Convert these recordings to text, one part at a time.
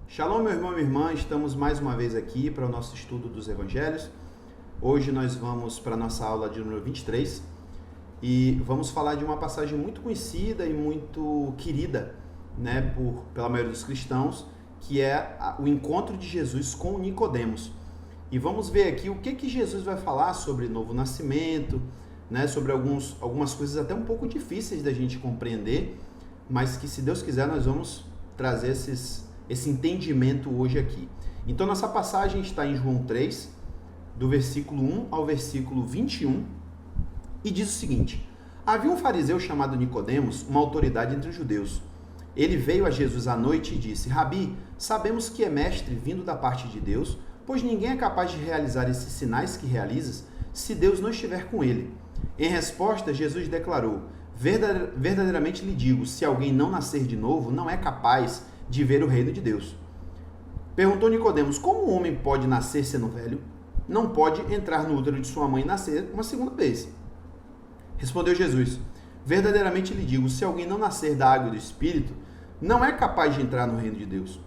Shalom, meu irmão e minha irmã, estamos mais uma vez aqui para o nosso estudo dos Evangelhos. Hoje nós vamos para a nossa aula de número 23 e vamos falar de uma passagem muito conhecida e muito querida, pela maioria dos cristãos, que é o encontro de Jesus com Nicodemos. E vamos ver aqui o que Jesus vai falar sobre novo nascimento, sobre algumas coisas até um pouco difíceis da gente compreender, mas que, se Deus quiser, nós vamos trazer esse entendimento hoje aqui. Então, nossa passagem está em João 3, do versículo 1 ao versículo 21, e diz o seguinte: havia um fariseu chamado Nicodemos, uma autoridade entre os judeus. Ele veio a Jesus à noite e disse: Rabi, sabemos que é mestre vindo da parte de Deus, pois ninguém é capaz de realizar esses sinais que realizas se Deus não estiver com ele. Em resposta, Jesus declarou: verdadeiramente lhe digo, se alguém não nascer de novo, não é capaz de ver o reino de Deus. Perguntou Nicodemos: como um homem pode nascer sendo velho? Não pode entrar no útero de sua mãe e nascer uma segunda vez. Respondeu Jesus: verdadeiramente lhe digo, se alguém não nascer da água e do Espírito, não é capaz de entrar no reino de Deus.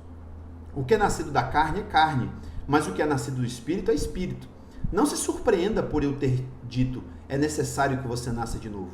O que é nascido da carne é carne, mas o que é nascido do Espírito é Espírito. Não se surpreenda por eu ter dito, é necessário que você nasça de novo.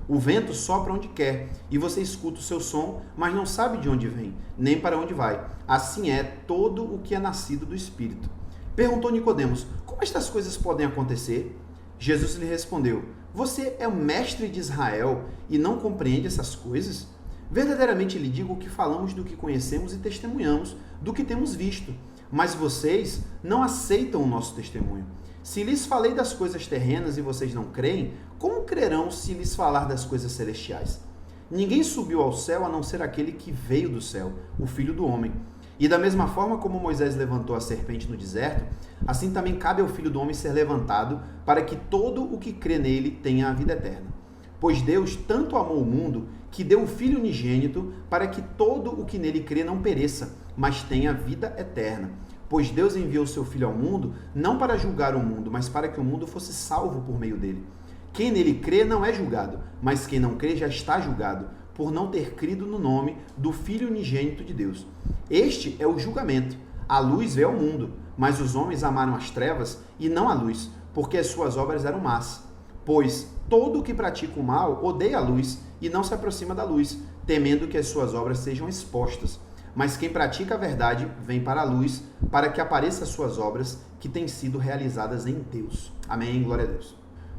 O vento sopra onde quer, e você escuta o seu som, mas não sabe de onde vem, nem para onde vai. Assim é todo o que é nascido do Espírito. Perguntou Nicodemos: como estas coisas podem acontecer? Jesus lhe respondeu: você é o mestre de Israel e não compreende essas coisas? Verdadeiramente lhe digo que falamos do que conhecemos e testemunhamos do que temos visto, mas vocês não aceitam o nosso testemunho. Se lhes falei das coisas terrenas e vocês não creem, como crerão se lhes falar das coisas celestiais? Ninguém subiu ao céu a não ser aquele que veio do céu, o Filho do Homem. E da mesma forma como Moisés levantou a serpente no deserto, assim também cabe ao Filho do Homem ser levantado, para que todo o que crê nele tenha a vida eterna. Pois Deus tanto amou o mundo, que deu o Filho unigênito, para que todo o que nele crê não pereça, mas tenha vida eterna. Pois Deus enviou seu Filho ao mundo, não para julgar o mundo, mas para que o mundo fosse salvo por meio dele. Quem nele crê não é julgado, mas quem não crê já está julgado, por não ter crido no nome do Filho unigênito de Deus. Este é o julgamento. A luz veio ao mundo, mas os homens amaram as trevas e não a luz, porque as suas obras eram más. Pois todo o que pratica o mal odeia a luz e não se aproxima da luz, temendo que as suas obras sejam expostas. Mas quem pratica a verdade vem para a luz, para que apareçam as suas obras que têm sido realizadas em Deus. Amém, glória a Deus.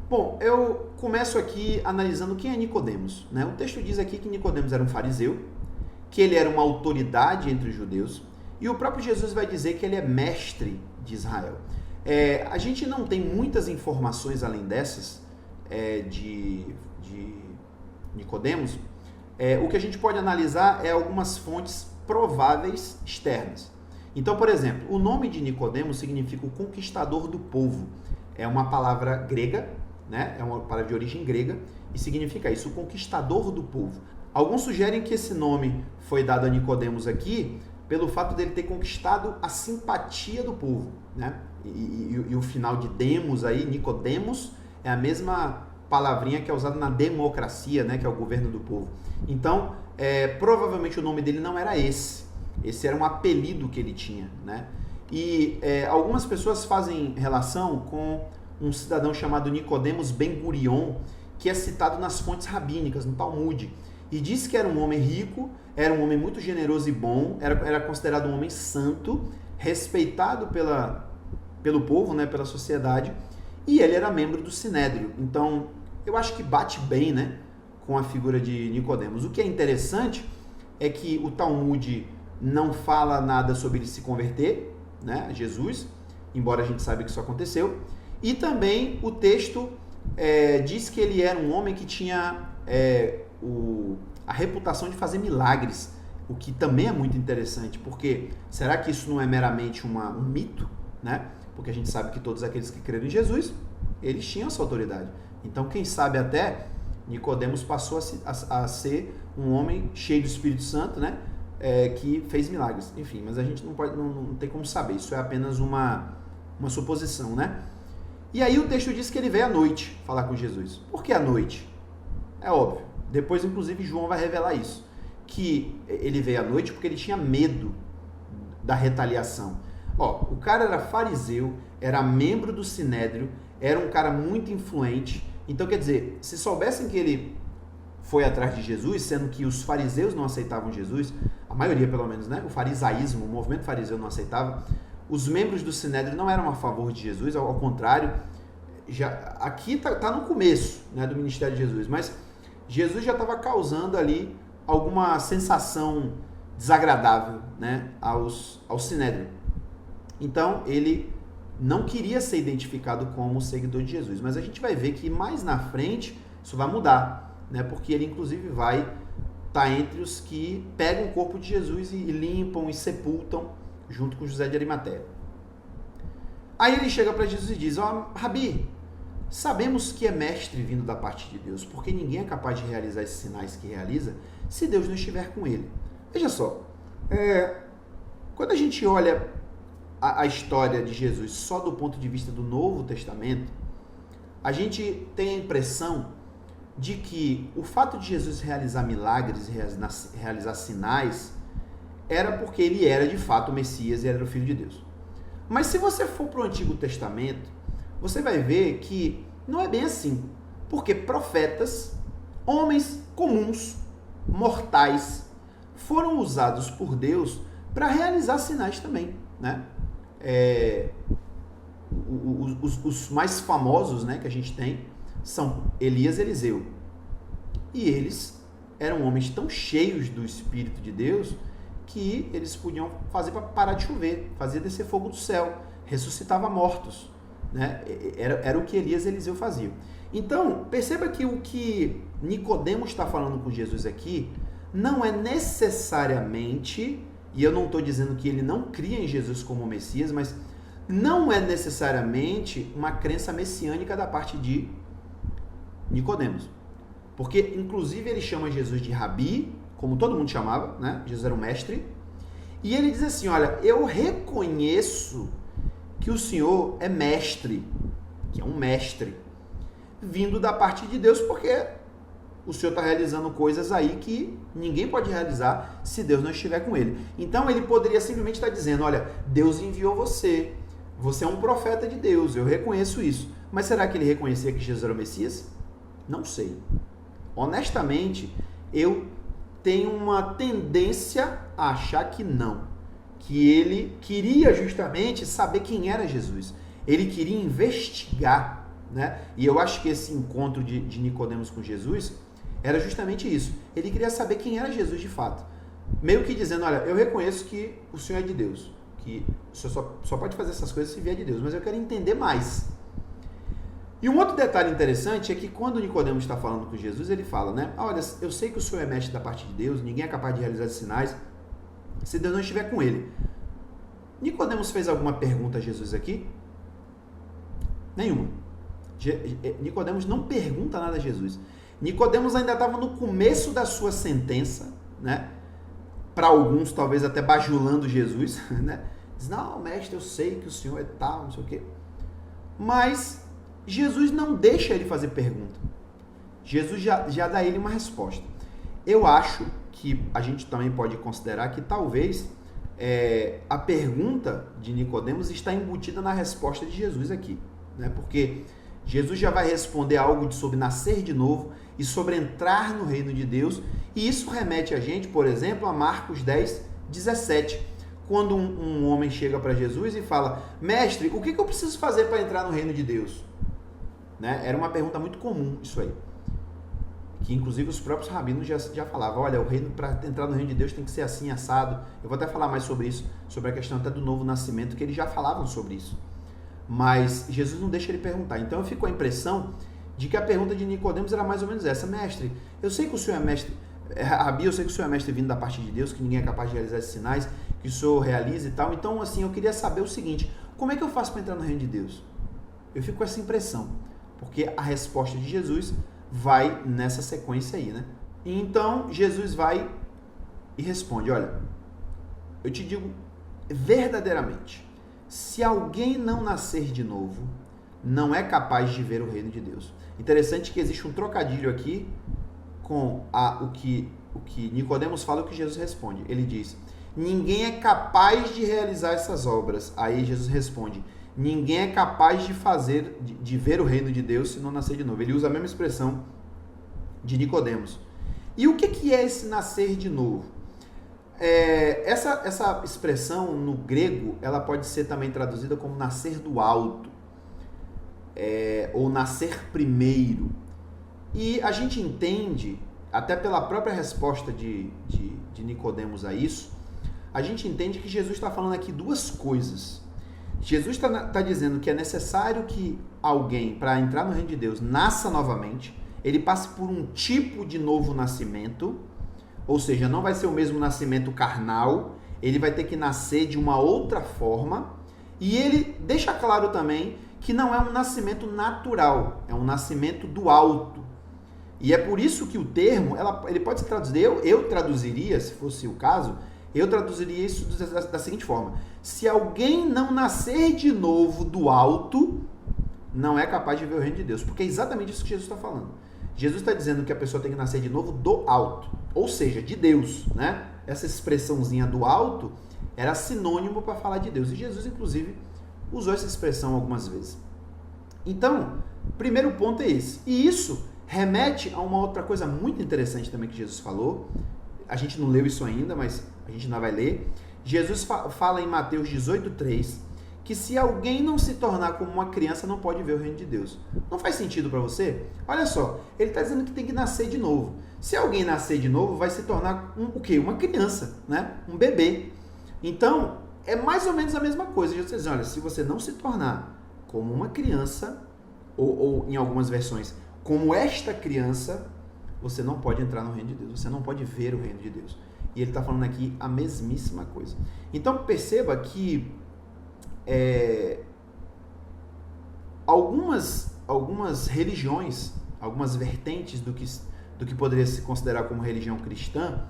Bom, eu começo aqui analisando quem é Nicodemos. O texto diz aqui que Nicodemos era um fariseu, que ele era uma autoridade entre os judeus, e o próprio Jesus vai dizer que ele é mestre de Israel. A gente não tem muitas informações além dessas de Nicodemos. O que a gente pode analisar é algumas fontes prováveis externas. Então, por exemplo, o nome de Nicodemos significa o conquistador do povo. É uma palavra grega, é uma palavra de origem grega, e significa isso, o conquistador do povo. Alguns sugerem que esse nome foi dado a Nicodemos aqui pelo fato dele ter conquistado a simpatia do povo, E o final de demos aí, Nicodemos, é a mesma palavrinha que é usada na democracia, que é o governo do povo. Então, provavelmente o nome dele não era esse. Esse era um apelido que ele tinha, E algumas pessoas fazem relação com um cidadão chamado Nicodemos Ben Gurion, que é citado nas fontes rabínicas, no Talmud. E diz que era um homem rico, era um homem muito generoso e bom, era considerado um homem santo, respeitado pelo povo, pela sociedade, e ele era membro do Sinédrio. Então, eu acho que bate bem, com a figura de Nicodemos. O que é interessante é que o Talmud não fala nada sobre ele se converter, a Jesus, embora a gente saiba que isso aconteceu. E também o texto diz que ele era um homem que tinha a reputação de fazer milagres, o que também é muito interessante, porque será que isso não é meramente um mito? Porque a gente sabe que todos aqueles que creram em Jesus, eles tinham essa autoridade. Então, quem sabe até Nicodemos passou a ser um homem cheio do Espírito Santo, que fez milagres. Enfim, mas a gente não tem como saber. Isso é apenas uma suposição, E aí o texto diz que ele veio à noite falar com Jesus. Por que à noite? É óbvio. Depois, inclusive, João vai revelar isso. Que ele veio à noite porque ele tinha medo da retaliação. Ó, o cara era fariseu, era membro do Sinédrio, era um cara muito influente. Então, quer dizer, se soubessem que ele foi atrás de Jesus, sendo que os fariseus não aceitavam Jesus, a maioria pelo menos, né? O farisaísmo, o movimento fariseu não aceitava, os membros do Sinédrio não eram a favor de Jesus, ao contrário, já, aqui tá no começo, né, do ministério de Jesus, mas Jesus já estava causando ali alguma sensação desagradável, né, ao Sinédrio. Então, ele não queria ser identificado como seguidor de Jesus, mas a gente vai ver que mais na frente isso vai mudar, né, porque ele inclusive vai estar entre os que pegam o corpo de Jesus e limpam e sepultam junto com José de Arimateia. Aí ele chega para Jesus e diz: ó, Rabi, sabemos que é mestre vindo da parte de Deus, porque ninguém é capaz de realizar esses sinais que realiza se Deus não estiver com ele. Veja só, quando a gente olha a história de Jesus só do ponto de vista do Novo Testamento, a gente tem a impressão de que o fato de Jesus realizar milagres, realizar sinais, era porque ele era de fato o Messias e era o Filho de Deus. Mas se você for para o Antigo Testamento, você vai ver que não é bem assim. Porque profetas, homens comuns, mortais, foram usados por Deus para realizar sinais também, né? Os mais famosos, né, que a gente tem são Elias e Eliseu. E eles eram homens tão cheios do Espírito de Deus que eles podiam fazer para parar de chover, fazer descer fogo do céu, ressuscitava mortos, né? Era o que Elias e Eliseu faziam. Então, perceba que o que Nicodemos está falando com Jesus aqui não é necessariamente, e eu não estou dizendo que ele não cria em Jesus como Messias, mas não é necessariamente uma crença messiânica da parte de Nicodemos. Porque, inclusive, ele chama Jesus de Rabi, como todo mundo chamava, né? Jesus era um mestre. E ele diz assim, olha, eu reconheço que o Senhor é mestre, que é um mestre, vindo da parte de Deus, porque o Senhor está realizando coisas aí que ninguém pode realizar se Deus não estiver com ele. Então, ele poderia simplesmente estar dizendo, olha, Deus enviou você, você é um profeta de Deus, eu reconheço isso. Mas será que ele reconhecia que Jesus era o Messias? Não sei. Honestamente, eu tenho uma tendência a achar que não. Que ele queria justamente saber quem era Jesus. Ele queria investigar, né? E eu acho que esse encontro de Nicodemos com Jesus era justamente isso. Ele queria saber quem era Jesus de fato. Meio que dizendo, olha, eu reconheço que o Senhor é de Deus. Que o Senhor só pode fazer essas coisas se vier de Deus. Mas eu quero entender mais. E um outro detalhe interessante é que quando Nicodemos está falando com Jesus, ele fala, né? Olha, eu sei que o Senhor é mestre da parte de Deus, ninguém é capaz de realizar esses sinais se Deus não estiver com ele. Nicodemos fez alguma pergunta a Jesus aqui? Nenhuma. Nicodemos não pergunta nada a Jesus. Nicodemos ainda estava no começo da sua sentença, né? Para alguns, talvez até bajulando Jesus, né? Diz, não, mestre, eu sei que o Senhor é tal, não sei o quê. Mas Jesus não deixa ele fazer pergunta. Jesus já dá ele uma resposta. Eu acho que a gente também pode considerar que talvez a pergunta de Nicodemos está embutida na resposta de Jesus aqui, né? Porque Jesus já vai responder algo sobre nascer de novo e sobre entrar no reino de Deus, e isso remete a gente, por exemplo, a Marcos 10, 17, quando um homem chega para Jesus e fala, mestre, o que eu preciso fazer para entrar no reino de Deus? Né? Era uma pergunta muito comum isso aí, que inclusive os próprios rabinos já falavam, olha, o reino, para entrar no reino de Deus tem que ser assim, assado. Eu vou até falar mais sobre isso, sobre a questão até do novo nascimento, que eles já falavam sobre isso. Mas Jesus não deixa ele perguntar. Então eu fico com a impressão de que a pergunta de Nicodemos era mais ou menos essa, mestre, eu sei que o Senhor é mestre, Rabi, eu sei que o Senhor é mestre vindo da parte de Deus, que ninguém é capaz de realizar esses sinais, que o Senhor realiza e tal, então assim, eu queria saber o seguinte, como é que eu faço para entrar no reino de Deus? Eu fico com essa impressão, porque a resposta de Jesus vai nessa sequência aí, né? Então, Jesus vai e responde, olha, eu te digo verdadeiramente, se alguém não nascer de novo, não é capaz de ver o reino de Deus. Interessante que existe um trocadilho aqui com o que Nicodemos fala e o que Jesus responde. Ele diz, ninguém é capaz de realizar essas obras. Aí Jesus responde, ninguém é capaz de ver o reino de Deus se não nascer de novo. Ele usa a mesma expressão de Nicodemos. E o que é esse nascer de novo? Essa expressão no grego, ela pode ser também traduzida como nascer do alto, ou nascer primeiro. E a gente entende, até pela própria resposta de Nicodemos a isso, a gente entende que Jesus está falando aqui duas coisas. Jesus está dizendo que é necessário que alguém, para entrar no reino de Deus, nasça novamente, ele passe por um tipo de novo nascimento, ou seja, não vai ser o mesmo nascimento carnal, ele vai ter que nascer de uma outra forma, e ele deixa claro também que não é um nascimento natural, é um nascimento do alto. E é por isso que o termo, ele pode ser traduzido, eu traduziria, se fosse o caso, eu traduziria isso da seguinte forma: se alguém não nascer de novo do alto, não é capaz de ver o reino de Deus. Porque é exatamente isso que Jesus está falando. Jesus está dizendo que a pessoa tem que nascer de novo do alto, ou seja, de Deus, né? Essa expressãozinha do alto era sinônimo para falar de Deus. E Jesus, inclusive, usou essa expressão algumas vezes. Então, primeiro ponto é esse. E isso remete a uma outra coisa muito interessante também que Jesus falou. A gente não leu isso ainda, mas a gente ainda vai ler. Jesus fala em Mateus 18:3 que se alguém não se tornar como uma criança, não pode ver o reino de Deus. Não faz sentido para você? Olha só, ele está dizendo que tem que nascer de novo. Se alguém nascer de novo, vai se tornar o quê? Uma criança, né? Um bebê. Então, é mais ou menos a mesma coisa. Jesus diz, olha, se você não se tornar como uma criança, ou em algumas versões, como esta criança, você não pode entrar no reino de Deus. Você não pode ver o reino de Deus. E ele está falando aqui a mesmíssima coisa. Então, perceba que algumas religiões, algumas vertentes do que poderia se considerar como religião cristã,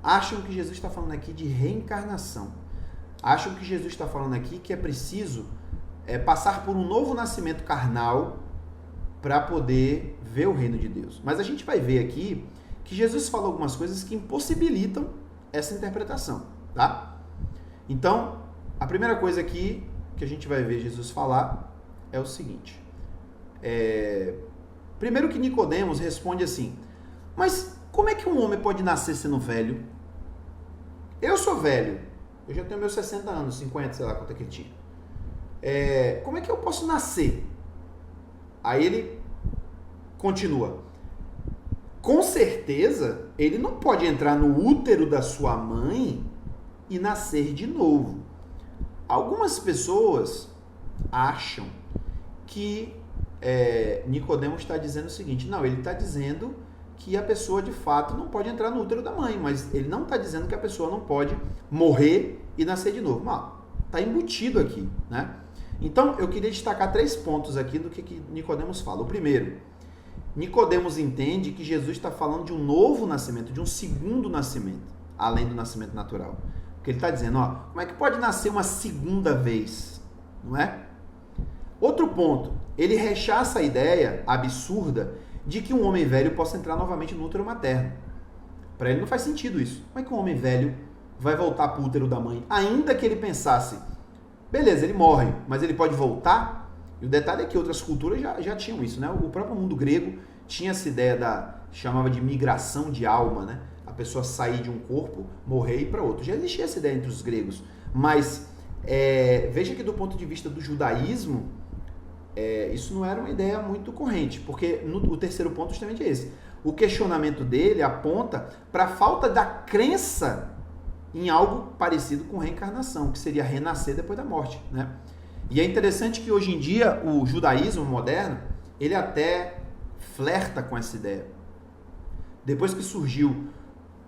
acham que Jesus está falando aqui de reencarnação. Acham que Jesus está falando aqui que é preciso passar por um novo nascimento carnal para poder ver o reino de Deus. Mas a gente vai ver aqui que Jesus falou algumas coisas que impossibilitam essa interpretação, tá? Então, a primeira coisa aqui que a gente vai ver Jesus falar é o seguinte. Primeiro que Nicodemos responde assim, mas como é que um homem pode nascer sendo velho? Eu sou velho, eu já tenho meus 60 anos, 50, sei lá quanto é que ele tinha. Como é que eu posso nascer? Aí ele continua. Com certeza, ele não pode entrar no útero da sua mãe e nascer de novo. Algumas pessoas acham que Nicodemos está dizendo o seguinte, não, ele está dizendo que a pessoa de fato não pode entrar no útero da mãe, mas ele não está dizendo que a pessoa não pode morrer e nascer de novo. Não, está embutido aqui, né? Então, eu queria destacar 3 pontos aqui do que Nicodemos fala. O primeiro, Nicodemos entende que Jesus está falando de um novo nascimento, de um segundo nascimento, além do nascimento natural. Porque ele está dizendo, como é que pode nascer uma segunda vez? Não é? Outro ponto, ele rechaça a ideia absurda de que um homem velho possa entrar novamente no útero materno. Para ele não faz sentido isso. Como é que um homem velho vai voltar para o útero da mãe? Ainda que ele pensasse, beleza, ele morre, mas ele pode voltar? E o detalhe é que outras culturas já tinham isso, né? O próprio mundo grego tinha essa ideia chamava de migração de alma, né? A pessoa sair de um corpo, morrer e ir para outro. Já existia essa ideia entre os gregos. Mas veja que do ponto de vista do judaísmo, isso não era uma ideia muito corrente, porque o terceiro ponto justamente é esse. O questionamento dele aponta para a falta da crença em algo parecido com reencarnação, que seria renascer depois da morte, né? E é interessante que hoje em dia o judaísmo moderno, ele até flerta com essa ideia. Depois que surgiu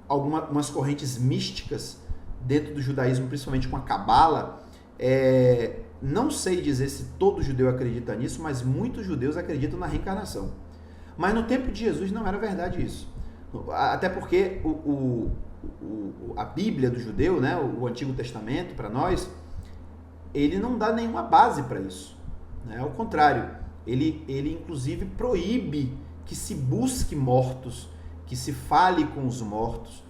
algumas correntes místicas dentro do judaísmo, principalmente com a Cabala, não sei dizer se todo judeu acredita nisso, mas muitos judeus acreditam na reencarnação. Mas no tempo de Jesus não era verdade isso. Até porque a Bíblia do judeu, né, o Antigo Testamento, para nós, ele não dá nenhuma base para isso, né? Ao contrário, ele inclusive proíbe que se busque mortos, que se fale com os mortos.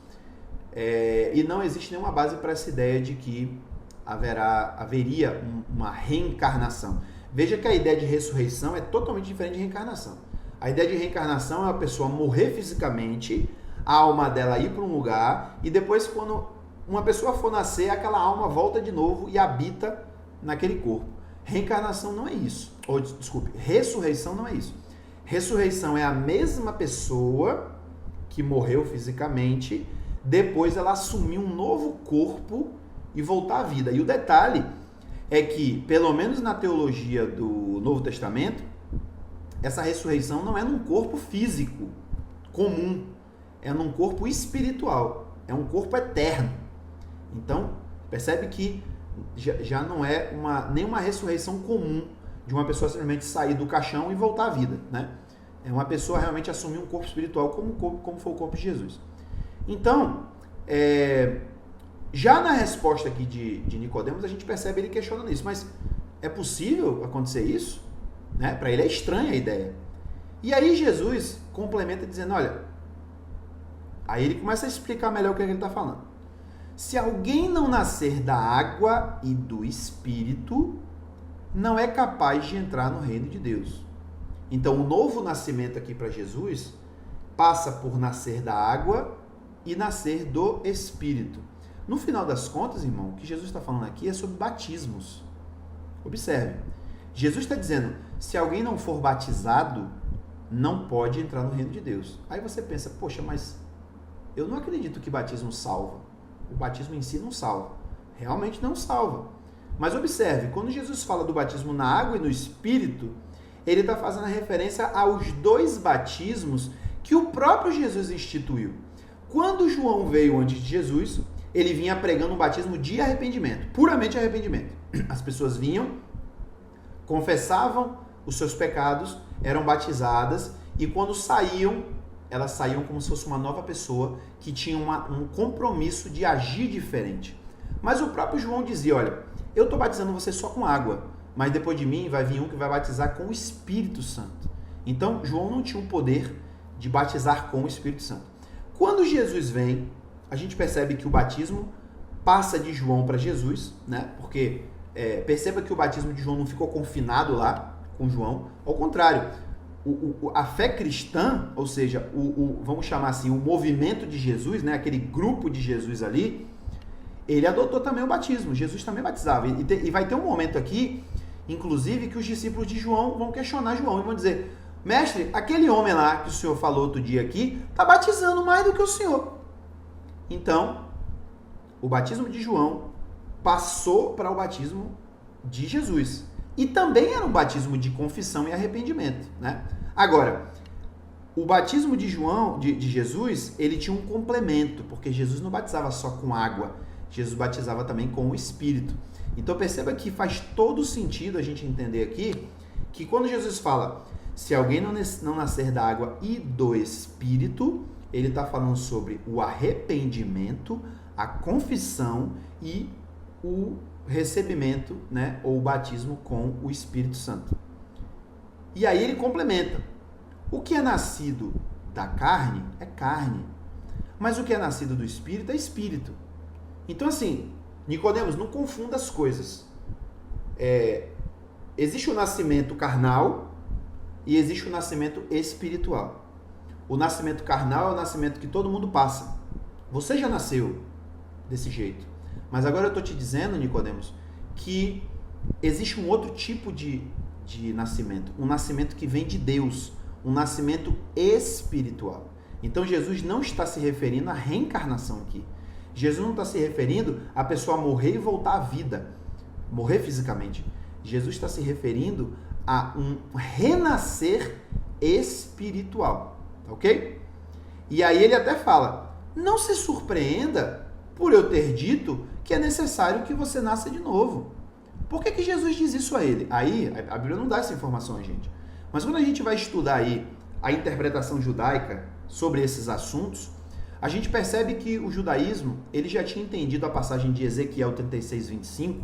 E não existe nenhuma base para essa ideia de que haveria uma reencarnação. Veja que a ideia de ressurreição é totalmente diferente de reencarnação. A ideia de reencarnação é a pessoa morrer fisicamente, a alma dela ir para um lugar, e depois, quando uma pessoa for nascer, aquela alma volta de novo e habita naquele corpo. Reencarnação não é isso. Ressurreição não é isso. Ressurreição é a mesma pessoa que morreu fisicamente, depois ela assumir um novo corpo e voltar à vida. E o detalhe é que, pelo menos na teologia do Novo Testamento, essa ressurreição não é num corpo físico comum, é num corpo espiritual, é um corpo eterno. Então, percebe que já não é nenhuma ressurreição comum de uma pessoa simplesmente sair do caixão e voltar à vida, né? É uma pessoa realmente assumir um corpo espiritual como foi o corpo de Jesus. Então, já na resposta aqui de Nicodemos, a gente percebe ele questionando isso. Mas é possível acontecer isso? Né? Para ele é estranha a ideia. E aí Jesus complementa dizendo, olha, aí ele começa a explicar melhor o que ele está falando. Se alguém não nascer da água e do Espírito, não é capaz de entrar no reino de Deus. Então, o novo nascimento aqui para Jesus passa por nascer da água e nascer do Espírito. No final das contas, irmão, o que Jesus está falando aqui é sobre batismos. Observe. Jesus está dizendo, se alguém não for batizado, não pode entrar no reino de Deus. Aí você pensa, poxa, mas eu não acredito que batismo salva. O batismo em si não salva. Realmente não salva. Mas observe, quando Jesus fala do batismo na água e no Espírito, ele está fazendo a referência aos dois batismos que o próprio Jesus instituiu. Quando João veio antes de Jesus, ele vinha pregando um batismo de arrependimento, puramente arrependimento. As pessoas vinham, confessavam os seus pecados, eram batizadas e quando saíam, elas saíam como se fosse uma nova pessoa que tinha um compromisso de agir diferente. Mas o próprio João dizia, olha, eu estou batizando você só com água, mas depois de mim vai vir um que vai batizar com o Espírito Santo. Então, João não tinha o poder de batizar com o Espírito Santo. Quando Jesus vem, a gente percebe que o batismo passa de João para Jesus, né? Porque perceba que o batismo de João não ficou confinado lá com João. Ao contrário, a fé cristã, ou seja, vamos chamar assim, o movimento de Jesus, né? Aquele grupo de Jesus ali, ele adotou também o batismo. Jesus também batizava. E vai ter um momento aqui, inclusive, que os discípulos de João vão questionar João e vão dizer, mestre, aquele homem lá que o senhor falou outro dia aqui, está batizando mais do que o senhor. Então, o batismo de João passou para o batismo de Jesus. E também era um batismo de confissão e arrependimento, né? Agora, o batismo de João, de Jesus, ele tinha um complemento, porque Jesus não batizava só com água, Jesus batizava também com o Espírito. Então perceba que faz todo sentido a gente entender aqui que quando Jesus fala, se alguém não nascer da água e do Espírito, ele está falando sobre o arrependimento, a confissão e o recebimento, né, ou o batismo com o Espírito Santo. E aí ele complementa. O que é nascido da carne é carne, mas o que é nascido do Espírito é Espírito. Então assim, Nicodemos, não confunda as coisas. Existe o nascimento carnal e existe o nascimento espiritual. O nascimento carnal é o nascimento que todo mundo passa. Você já nasceu desse jeito. Mas agora eu estou te dizendo, Nicodemos, que existe um outro tipo de nascimento. Um nascimento que vem de Deus. Um nascimento espiritual. Então Jesus não está se referindo à reencarnação aqui. Jesus não está se referindo a pessoa morrer e voltar à vida. Morrer fisicamente. Jesus está se referindo a um renascer espiritual. Ok? E aí ele até fala, não se surpreenda por eu ter dito que é necessário que você nasça de novo. Por que Jesus diz isso a ele? Aí, a Bíblia não dá essa informação a gente. Mas quando a gente vai estudar aí a interpretação judaica sobre esses assuntos, a gente percebe que o judaísmo, ele já tinha entendido a passagem de Ezequiel 36, 25,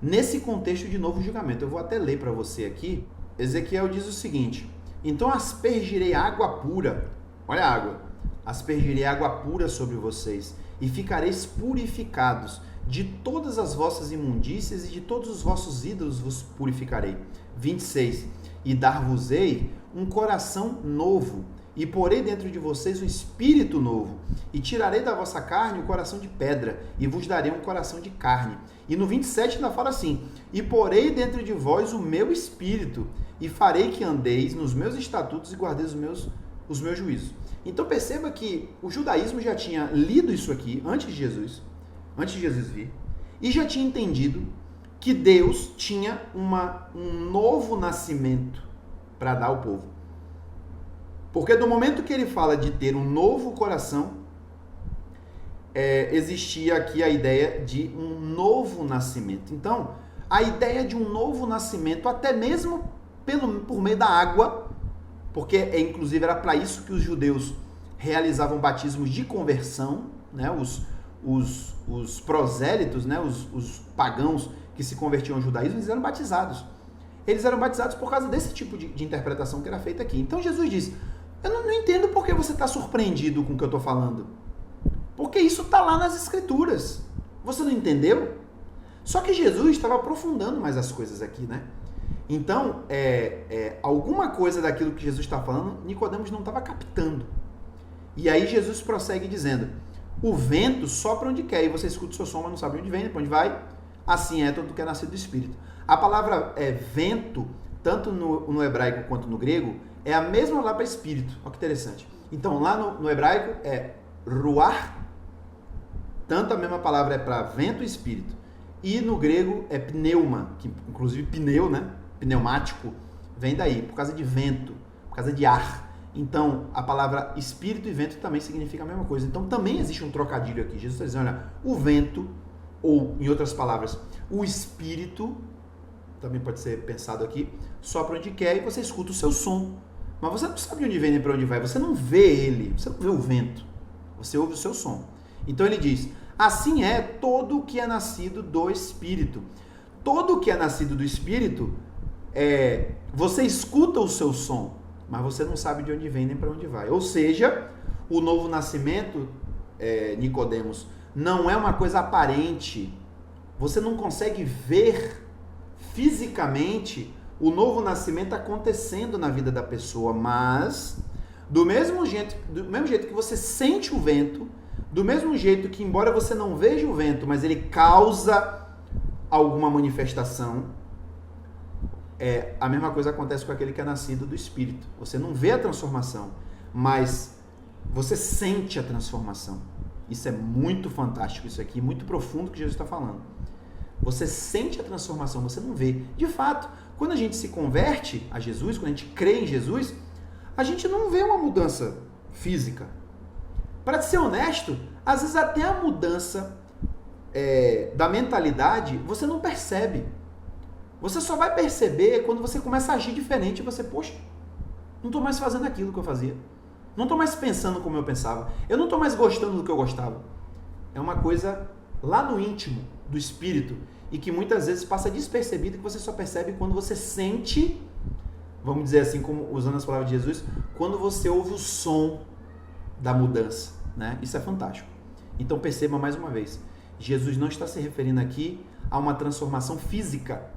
nesse contexto de novo julgamento. Eu vou até ler para você aqui. Ezequiel diz o seguinte, então aspergirei água pura, olha a água, aspergirei água pura sobre vocês, e ficareis purificados. De todas as vossas imundícias e de todos os vossos ídolos vos purificarei. 26. E dar-vos-ei um coração novo, e porei dentro de vocês um espírito novo, e tirarei da vossa carne o coração de pedra, e vos darei um coração de carne. E no 27 ainda fala assim, e porei dentro de vós o meu espírito, e farei que andeis nos meus estatutos e guardeis os meus juízos. Então perceba que o judaísmo já tinha lido isso aqui antes de Jesus vir, e já tinha entendido que Deus tinha um novo nascimento para dar ao povo. Porque do momento que ele fala de ter um novo coração, existia aqui a ideia de um novo nascimento. Então, a ideia de um novo nascimento, até mesmo por meio da água, porque inclusive era para isso que os judeus realizavam batismos de conversão, né? Os prosélitos, né? Os pagãos que se convertiam ao judaísmo, eles eram batizados. Eles eram batizados por causa desse tipo de interpretação que era feita aqui. Então Jesus diz, eu não entendo por que você está surpreendido com o que eu estou falando. Porque isso está lá nas Escrituras. Você não entendeu? Só que Jesus estava aprofundando mais as coisas aqui, né? Então, alguma coisa daquilo que Jesus está falando, Nicodemos não estava captando. E aí Jesus prossegue dizendo, o vento sopra onde quer, e você escuta o seu som, mas não sabe onde vem, para onde vai. Assim é todo que é nascido do Espírito. A palavra vento, tanto no hebraico quanto no grego, é a mesma palavra para espírito. Olha que interessante. Então, lá no hebraico é ruach, tanto a mesma palavra é para vento e espírito. E no grego é pneuma, que inclusive pneu, né? Pneumático, vem daí, por causa de vento, por causa de ar. Então, a palavra espírito e vento também significa a mesma coisa. Então, também existe um trocadilho aqui. Jesus está dizendo, olha, o vento, ou em outras palavras, o espírito, também pode ser pensado aqui, sopra onde quer e você escuta o seu som. Mas você não sabe de onde vem nem para onde vai. Você não vê ele, você não vê o vento. Você ouve o seu som. Então ele diz, assim é todo o que é nascido do Espírito. Todo o que é nascido do Espírito, você escuta o seu som, mas você não sabe de onde vem nem para onde vai. Ou seja, o novo nascimento, Nicodemos, não é uma coisa aparente. Você não consegue ver fisicamente o novo nascimento acontecendo na vida da pessoa, mas do mesmo jeito que você sente o vento, do mesmo jeito que, embora você não veja o vento, mas ele causa alguma manifestação, a mesma coisa acontece com aquele que é nascido do Espírito. Você não vê a transformação, mas você sente a transformação. Isso é muito fantástico, isso aqui, muito profundo que Jesus está falando. Você sente a transformação, você não vê. De fato, quando a gente se converte a Jesus, quando a gente crê em Jesus, a gente não vê uma mudança física. Para ser honesto, às vezes até a mudança da mentalidade você não percebe. Você só vai perceber quando você começa a agir diferente e você, poxa, não estou mais fazendo aquilo que eu fazia. Não estou mais pensando como eu pensava. Eu não estou mais gostando do que eu gostava. É uma coisa lá no íntimo do espírito e que muitas vezes passa despercebido, que você só percebe quando você sente, vamos dizer assim, como usando as palavras de Jesus, quando você ouve o som da mudança, né? Isso é fantástico. Então perceba mais uma vez, Jesus não está se referindo aqui a uma transformação física.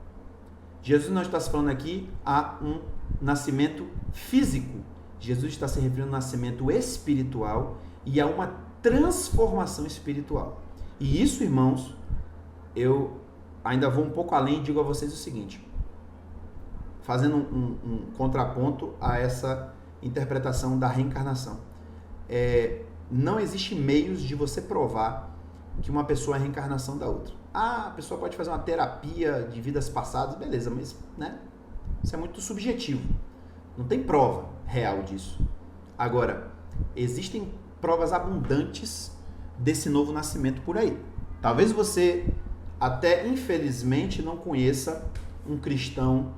Jesus não está se falando aqui a um nascimento físico. Jesus está se referindo a um nascimento espiritual e a uma transformação espiritual. E isso, irmãos, eu ainda vou um pouco além e digo a vocês o seguinte, fazendo um contraponto a essa interpretação da reencarnação. Não existe meios de você provar que uma pessoa é a reencarnação da outra. A pessoa pode fazer uma terapia de vidas passadas, beleza, mas né, isso é muito subjetivo. Não tem prova real disso. Agora, existem provas abundantes desse novo nascimento por aí. Talvez você até infelizmente não conheça um cristão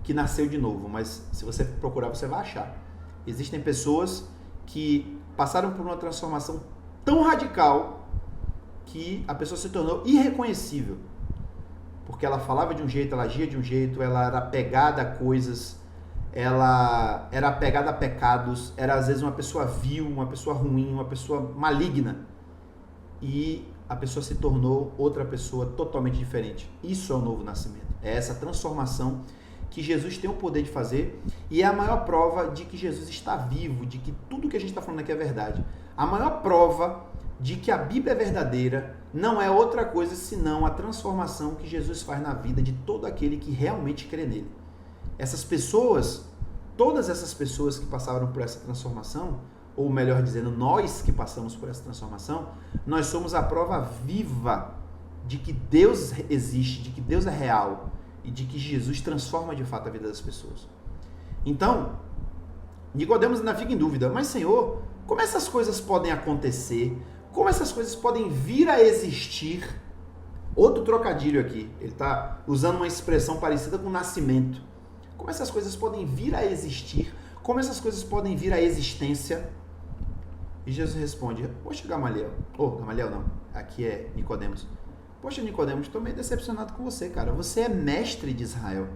que nasceu de novo, mas se você procurar você vai achar. Existem pessoas que passaram por uma transformação tão radical que a pessoa se tornou irreconhecível. Porque ela falava de um jeito, ela agia de um jeito, ela era apegada a coisas, ela era apegada a pecados, era às vezes uma pessoa vil, uma pessoa ruim, uma pessoa maligna. e a pessoa se tornou outra pessoa totalmente diferente. Isso é o novo nascimento. É essa transformação que Jesus tem o poder de fazer e é a maior prova de que Jesus está vivo, de que tudo que a gente está falando aqui é verdade. A maior prova de que a Bíblia é verdadeira não é outra coisa senão a transformação que Jesus faz na vida de todo aquele que realmente crê nele. Essas pessoas, todas essas pessoas que passaram por essa transformação, ou melhor dizendo, nós que passamos por essa transformação, nós somos a prova viva de que Deus existe, de que Deus é real e de que Jesus transforma de fato a vida das pessoas. Então, Nicodemos ainda fica em dúvida, mas Senhor, como essas coisas podem acontecer? Como essas coisas podem vir a existir? Outro trocadilho aqui, ele está usando uma expressão parecida com nascimento. Como essas coisas podem vir a existir? Como essas coisas podem vir à existência? E Jesus responde, poxa Gamaliel, Gamaliel não, aqui é Nicodemos. Poxa Nicodemos, estou meio decepcionado com você, cara. Você é mestre de Israel.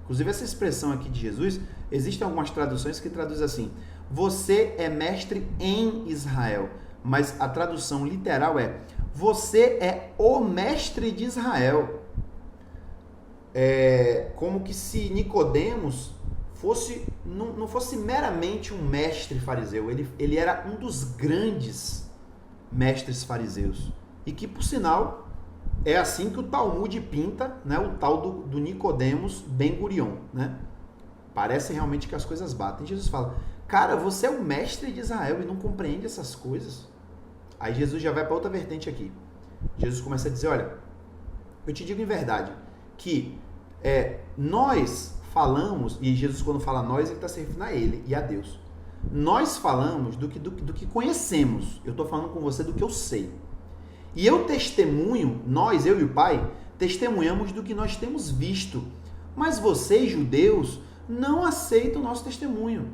Inclusive essa expressão aqui de Jesus, existem algumas traduções que traduzem assim, você é mestre em Israel. Mas a tradução literal é, você é o mestre de Israel. É como que se Nicodemos não fosse meramente um mestre fariseu, ele era um dos grandes mestres fariseus. E que, por sinal, é assim que o Talmud pinta, né, o tal do Nicodemos Ben Gurion. Né? Parece realmente que as coisas batem. Jesus fala, cara, você é o mestre de Israel e não compreende essas coisas. Aí Jesus já vai para outra vertente aqui. Jesus começa a dizer, olha, eu te digo em verdade, que nós falamos, e Jesus quando fala nós, ele está se referindo a ele e a Deus. Nós falamos do que conhecemos. Eu estou falando com você do que eu sei. E eu testemunho, nós, eu e o Pai, testemunhamos do que nós temos visto. Mas vocês, judeus, não aceitam o nosso testemunho.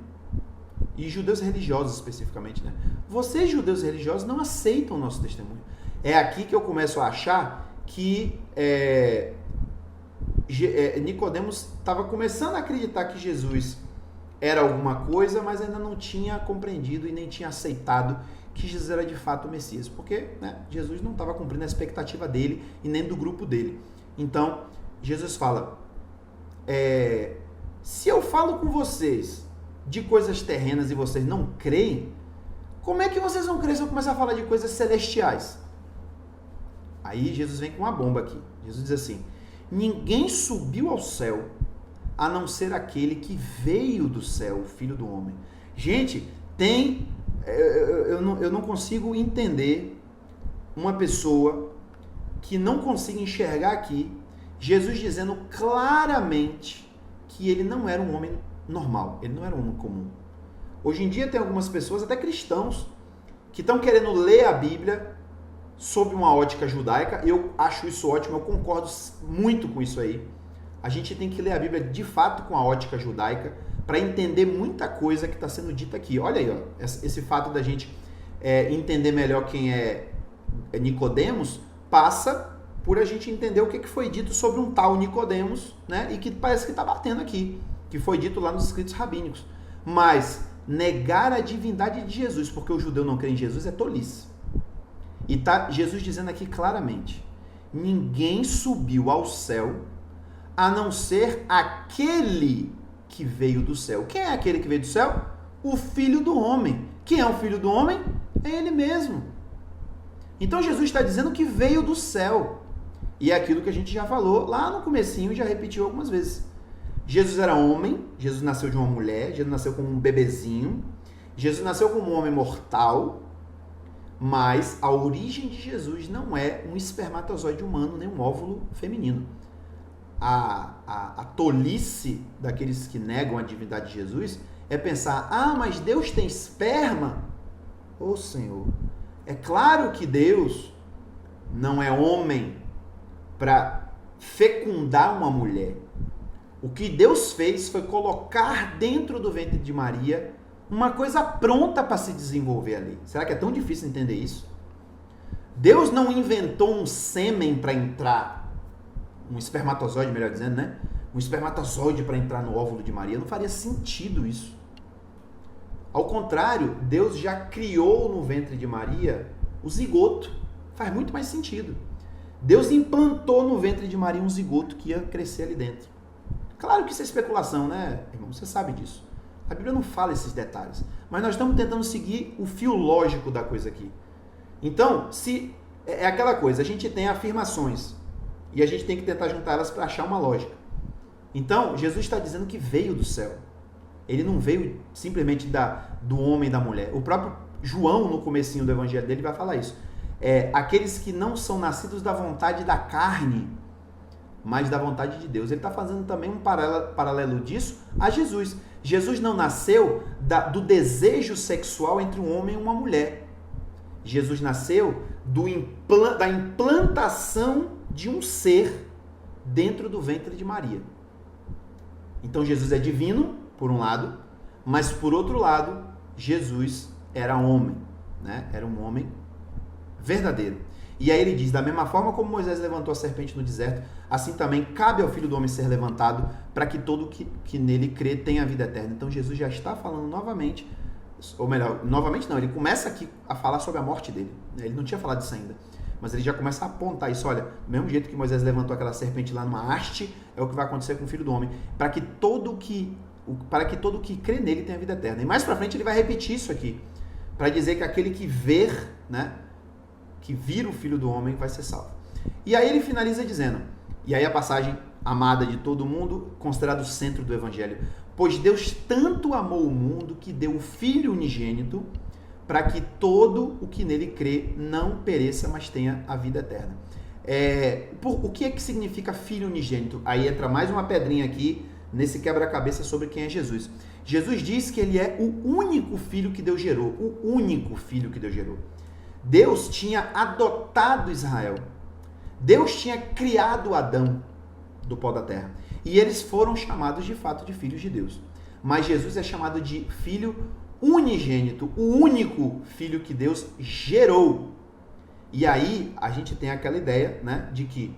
E judeus religiosos especificamente, né? Vocês, judeus religiosos, não aceitam o nosso testemunho. É aqui que eu começo a achar que Nicodemos estava começando a acreditar que Jesus era alguma coisa, mas ainda não tinha compreendido e nem tinha aceitado que Jesus era de fato o Messias, porque Jesus não estava cumprindo a expectativa dele e nem do grupo dele. Então, Jesus fala, se eu falo com vocês de coisas terrenas e vocês não creem, como é que vocês vão crer se eu começar a falar de coisas celestiais? Aí Jesus vem com uma bomba aqui. Jesus diz assim, ninguém subiu ao céu a não ser aquele que veio do céu, o Filho do Homem. Gente, eu não consigo entender uma pessoa que não consiga enxergar aqui Jesus dizendo claramente que ele não era um homem normal, ele não era um homem comum. Hoje em dia tem algumas pessoas, até cristãos, que estão querendo ler a Bíblia sob uma ótica judaica. Eu acho isso ótimo, eu concordo muito com isso aí. A gente tem que ler a Bíblia de fato com a ótica judaica para entender muita coisa que está sendo dita aqui. Olha aí, ó, esse fato da gente entender melhor quem é Nicodemos passa por a gente entender o que foi dito sobre um tal Nicodemos, né? E que parece que está batendo aqui, que foi dito lá nos escritos rabínicos. Mas negar a divindade de Jesus, porque o judeu não crê em Jesus, é tolice. E tá Jesus dizendo aqui claramente, ninguém subiu ao céu a não ser aquele que veio do céu. Quem é aquele que veio do céu? O Filho do Homem. Quem é o Filho do Homem? É ele mesmo. Então Jesus está dizendo que veio do céu. E é aquilo que a gente já falou lá no comecinho, já repetiu algumas vezes. Jesus era homem, Jesus nasceu de uma mulher, Jesus nasceu como um bebezinho, Jesus nasceu como um homem mortal, mas a origem de Jesus não é um espermatozoide humano, nem um óvulo feminino. A tolice daqueles que negam a divindade de Jesus é pensar, mas Deus tem esperma? Ô Senhor, é claro que Deus não é homem para fecundar uma mulher. O que Deus fez foi colocar dentro do ventre de Maria uma coisa pronta para se desenvolver ali. Será que é tão difícil entender isso? Deus não inventou um sêmen para entrar, um espermatozoide, melhor dizendo, né? Um espermatozoide para entrar no óvulo de Maria. Não faria sentido isso. Ao contrário, Deus já criou no ventre de Maria o zigoto. Faz muito mais sentido. Deus implantou no ventre de Maria um zigoto que ia crescer ali dentro. Claro que isso é especulação, né, irmão? Você sabe disso. A Bíblia não fala esses detalhes. Mas nós estamos tentando seguir o fio lógico da coisa aqui. Então, se é aquela coisa, a gente tem afirmações e a gente tem que tentar juntar elas para achar uma lógica. Então, Jesus está dizendo que veio do céu. Ele não veio simplesmente do homem e da mulher. O próprio João, no comecinho do evangelho dele, vai falar isso. Aqueles que não são nascidos da vontade da carne, mas da vontade de Deus. Ele está fazendo também um paralelo disso a Jesus. Jesus não nasceu do desejo sexual entre um homem e uma mulher. Jesus nasceu da implantação de um ser dentro do ventre de Maria. Então Jesus é divino, por um lado, mas por outro lado, Jesus era homem, né? Era um homem verdadeiro. E aí ele diz, da mesma forma como Moisés levantou a serpente no deserto, assim também cabe ao Filho do Homem ser levantado, para que todo que nele crê tenha a vida eterna. Então Jesus já está falando novamente, ou melhor, novamente não, ele começa aqui a falar sobre a morte dele. Ele não tinha falado isso ainda, mas ele já começa a apontar isso. Olha, do mesmo jeito que Moisés levantou aquela serpente lá numa haste, é o que vai acontecer com o Filho do Homem, para que todo que crê nele tenha a vida eterna. E mais para frente ele vai repetir isso aqui, para dizer que aquele que ver, né, que vira o Filho do Homem vai ser salvo. E aí ele finaliza dizendo, e aí a passagem amada de todo mundo, considerado o centro do Evangelho, pois Deus tanto amou o mundo que deu o Filho unigênito para que todo o que nele crê não pereça, mas tenha a vida eterna. O que é que significa Filho unigênito? Aí entra mais uma pedrinha aqui nesse quebra-cabeça sobre quem é Jesus. Jesus diz que ele é o único Filho que Deus gerou, o único Filho que Deus gerou. Deus tinha adotado Israel. Deus tinha criado Adão do pó da terra. E eles foram chamados de fato de filhos de Deus. Mas Jesus é chamado de filho unigênito, o único filho que Deus gerou. E aí a gente tem aquela ideia, né, de que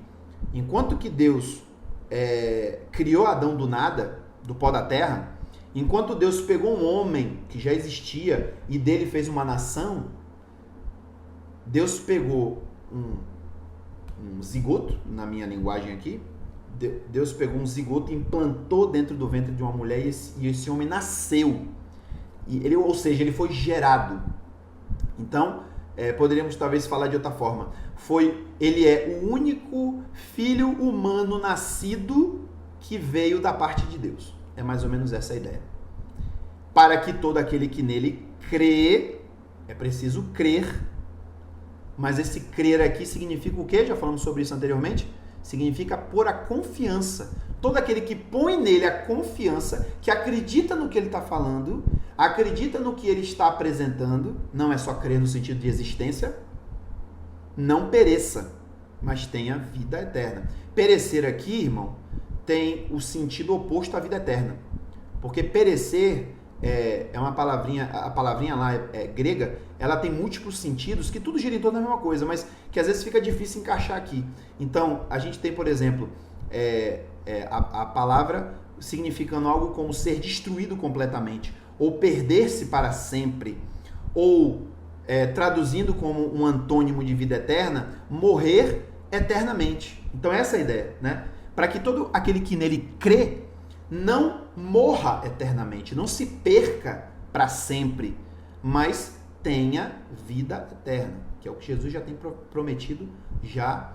enquanto que Deus criou Adão do nada, do pó da terra, enquanto Deus pegou um homem que já existia e dele fez uma nação, Deus pegou um zigoto, na minha linguagem aqui, Deus pegou um zigoto e implantou dentro do ventre de uma mulher e esse homem nasceu. Ou seja, ele foi gerado. Então, poderíamos talvez falar de outra forma. Ele é o único filho humano nascido que veio da parte de Deus. É mais ou menos essa a ideia. Para que todo aquele que nele crê, é preciso crer. Mas esse crer aqui significa o quê? Já falamos sobre isso anteriormente. Significa pôr a confiança. Todo aquele que põe nele a confiança, que acredita no que ele está falando, acredita no que ele está apresentando, não é só crer no sentido de existência, não pereça, mas tenha vida eterna. Perecer aqui, irmão, tem o sentido oposto à vida eterna. Porque perecer é uma palavrinha, a palavrinha lá grega, ela tem múltiplos sentidos, que tudo gira em torno da mesma coisa, mas que às vezes fica difícil encaixar aqui. Então, a gente tem, por exemplo, a palavra significando algo como ser destruído completamente, ou perder-se para sempre, ou traduzindo como um antônimo de vida eterna, morrer eternamente. Então essa é a ideia, né? Para que todo aquele que nele crê não morra eternamente, não se perca para sempre, mas tenha vida eterna, que é o que Jesus já tem prometido já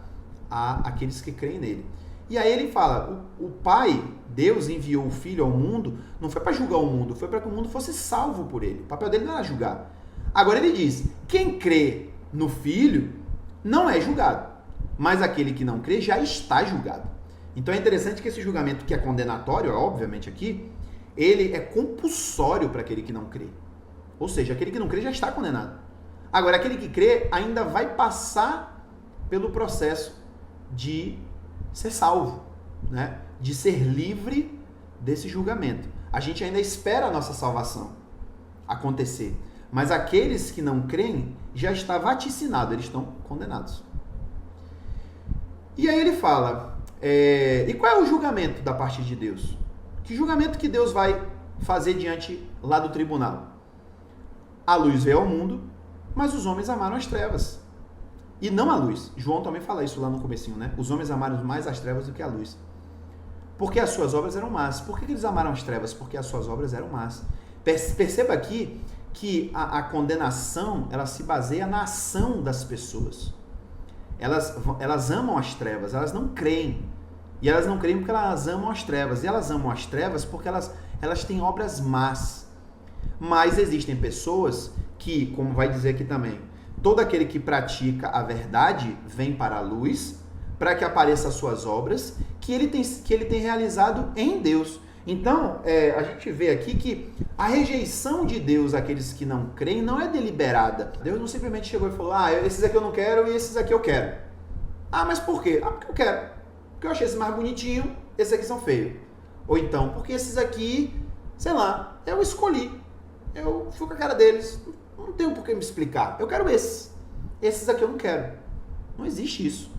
a aqueles que creem nele. E aí ele fala, o Pai, Deus enviou o Filho ao mundo, não foi para julgar o mundo, foi para que o mundo fosse salvo por ele. O papel dele não era julgar. Agora ele diz, quem crê no Filho não é julgado, mas aquele que não crê já está julgado. Então é interessante que esse julgamento que é condenatório, obviamente aqui, ele é compulsório para aquele que não crê. Ou seja, aquele que não crê já está condenado. Agora, aquele que crê ainda vai passar pelo processo de ser salvo, né? De ser livre desse julgamento. A gente ainda espera a nossa salvação acontecer. Mas aqueles que não creem já está vaticinado, eles estão condenados. E aí ele fala, e qual é o julgamento da parte de Deus? Que julgamento que Deus vai fazer diante lá do tribunal? A luz veio ao mundo, mas os homens amaram as trevas. e não a luz. João também fala isso lá no comecinho, né? Os homens amaram mais as trevas do que a luz. Porque as suas obras eram más. Por que eles amaram as trevas? Porque as suas obras eram más. Perceba aqui que a condenação, ela se baseia na ação das pessoas. Elas amam as trevas, elas não creem. E elas não creem porque elas amam as trevas. E elas amam as trevas porque elas têm obras más. Mas existem pessoas que, como vai dizer aqui também, todo aquele que pratica a verdade vem para a luz, para que apareçam as suas obras, que ele tem realizado em Deus. Então, a gente vê aqui que a rejeição de Deus àqueles que não creem não é deliberada. Deus não simplesmente chegou e falou, esses aqui eu não quero e esses aqui eu quero. Mas por quê? Porque eu quero. Porque eu achei esse mais bonitinho, esses aqui são feios. Ou então, porque esses aqui, sei lá, eu escolhi. Eu fui com a cara deles. Não tenho por que me explicar. Eu quero esses. Esses aqui eu não quero. Não existe isso.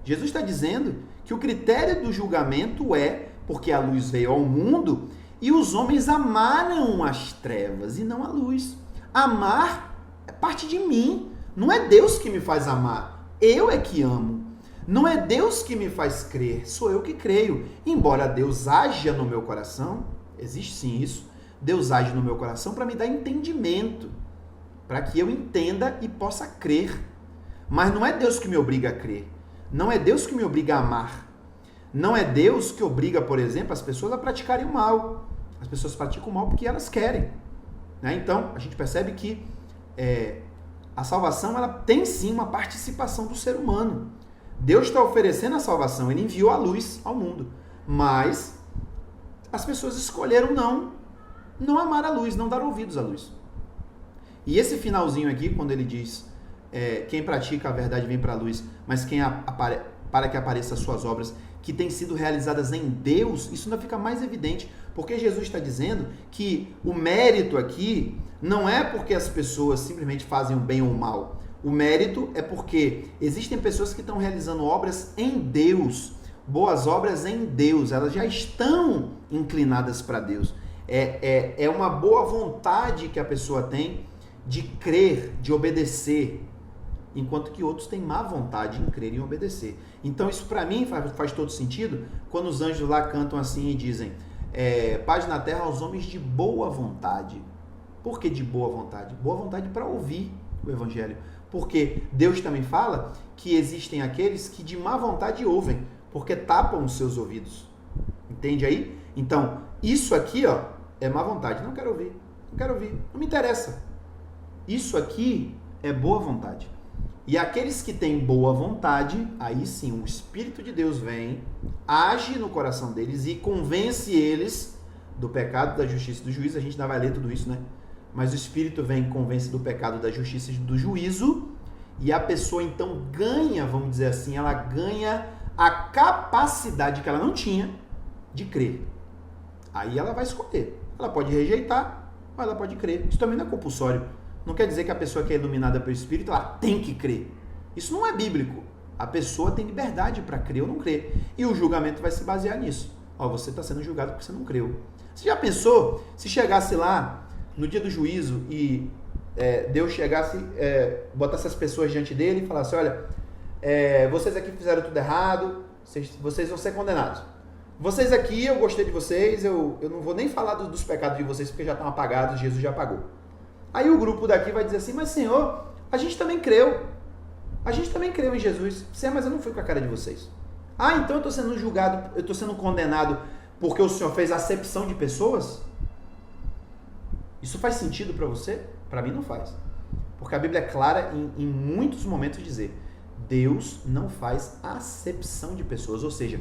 Jesus está dizendo que o critério do julgamento é porque a luz veio ao mundo e os homens amaram as trevas e não a luz. Amar é parte de mim. Não é Deus que me faz amar. Eu é que amo. Não é Deus que me faz crer. Sou eu que creio. Embora Deus haja no meu coração, existe sim isso, Deus age no meu coração para me dar entendimento, para que eu entenda e possa crer. Mas não é Deus que me obriga a crer. Não é Deus que me obriga a amar. Não é Deus que obriga, por exemplo, as pessoas a praticarem o mal. As pessoas praticam o mal porque elas querem. Né? Então, a gente percebe que a salvação ela tem sim uma participação do ser humano. Deus está oferecendo a salvação, Ele enviou a luz ao mundo. Mas as pessoas escolheram não amar a luz, não dar ouvidos à luz. E esse finalzinho aqui, quando ele diz, quem pratica a verdade vem para a luz, mas para que apareçam as suas obras, que têm sido realizadas em Deus, isso ainda fica mais evidente, porque Jesus está dizendo que o mérito aqui não é porque as pessoas simplesmente fazem o bem ou o mal. O mérito é porque existem pessoas que estão realizando obras em Deus, boas obras em Deus, elas já estão inclinadas para Deus. É uma boa vontade que a pessoa tem de crer, de obedecer, enquanto que outros têm má vontade em crer e em obedecer. Então isso para mim faz todo sentido quando os anjos lá cantam assim e dizem paz na terra aos homens de boa vontade. Por que de boa vontade? Boa vontade para ouvir o evangelho. Porque Deus também fala que existem aqueles que de má vontade ouvem, porque tapam os seus ouvidos. Entende aí? Então, isso aqui é má vontade. Não quero ouvir, não me interessa. Isso aqui é boa vontade. E aqueles que têm boa vontade, aí sim, o Espírito de Deus vem, age no coração deles e convence eles do pecado, da justiça e do juízo. A gente ainda vai ler tudo isso, né? Mas o Espírito vem e convence do pecado, da justiça e do juízo, e a pessoa então ganha, vamos dizer assim, ela ganha a capacidade que ela não tinha de crer. Aí ela vai escolher. Ela pode rejeitar, ou ela pode crer. Isso também não é compulsório. Não quer dizer que a pessoa que é iluminada pelo Espírito, ela tem que crer. Isso não é bíblico. A pessoa tem liberdade para crer ou não crer. E o julgamento vai se basear nisso. Você está sendo julgado porque você não creu. Você já pensou se chegasse lá no dia do juízo e Deus chegasse, botasse as pessoas diante dele e falasse, olha, vocês aqui fizeram tudo errado, vocês vão ser condenados. Vocês aqui, eu gostei de vocês, eu não vou nem falar dos pecados de vocês porque já estão apagados, Jesus já apagou. Aí o grupo daqui vai dizer assim, mas Senhor, a gente também creu. A gente também creu em Jesus. Mas eu não fui com a cara de vocês. Então eu estou sendo julgado, eu estou sendo condenado porque o Senhor fez acepção de pessoas? Isso faz sentido para você? Para mim não faz. Porque a Bíblia é clara em muitos momentos dizer, Deus não faz acepção de pessoas. Ou seja,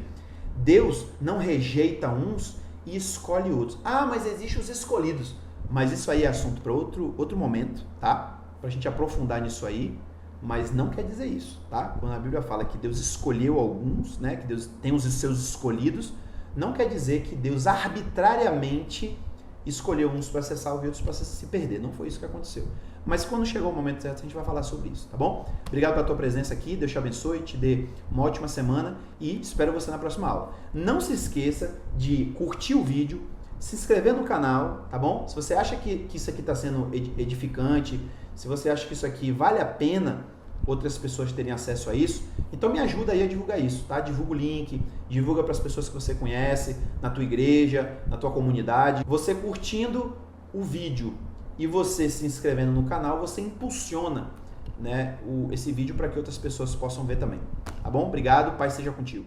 Deus não rejeita uns e escolhe outros. Mas existem os escolhidos. Mas isso aí é assunto para outro momento, tá? Para a gente aprofundar nisso aí, mas não quer dizer isso, tá? Quando a Bíblia fala que Deus escolheu alguns, né? Que Deus tem os seus escolhidos, não quer dizer que Deus arbitrariamente escolheu uns para ser salvo e outros para se perder. Não foi isso que aconteceu. Mas quando chegar o momento certo, a gente vai falar sobre isso, tá bom? Obrigado pela tua presença aqui, Deus te abençoe, te dê uma ótima semana e espero você na próxima aula. Não se esqueça de curtir o vídeo, se inscrever no canal, tá bom? Se você acha que isso aqui está sendo edificante, se você acha que isso aqui vale a pena outras pessoas terem acesso a isso. Então me ajuda aí a divulgar isso, tá? Divulga o link, divulga para as pessoas que você conhece, na tua igreja, na tua comunidade. Você curtindo o vídeo e você se inscrevendo no canal, você impulsiona, né, esse vídeo para que outras pessoas possam ver também. Tá bom? Obrigado, Pai seja contigo.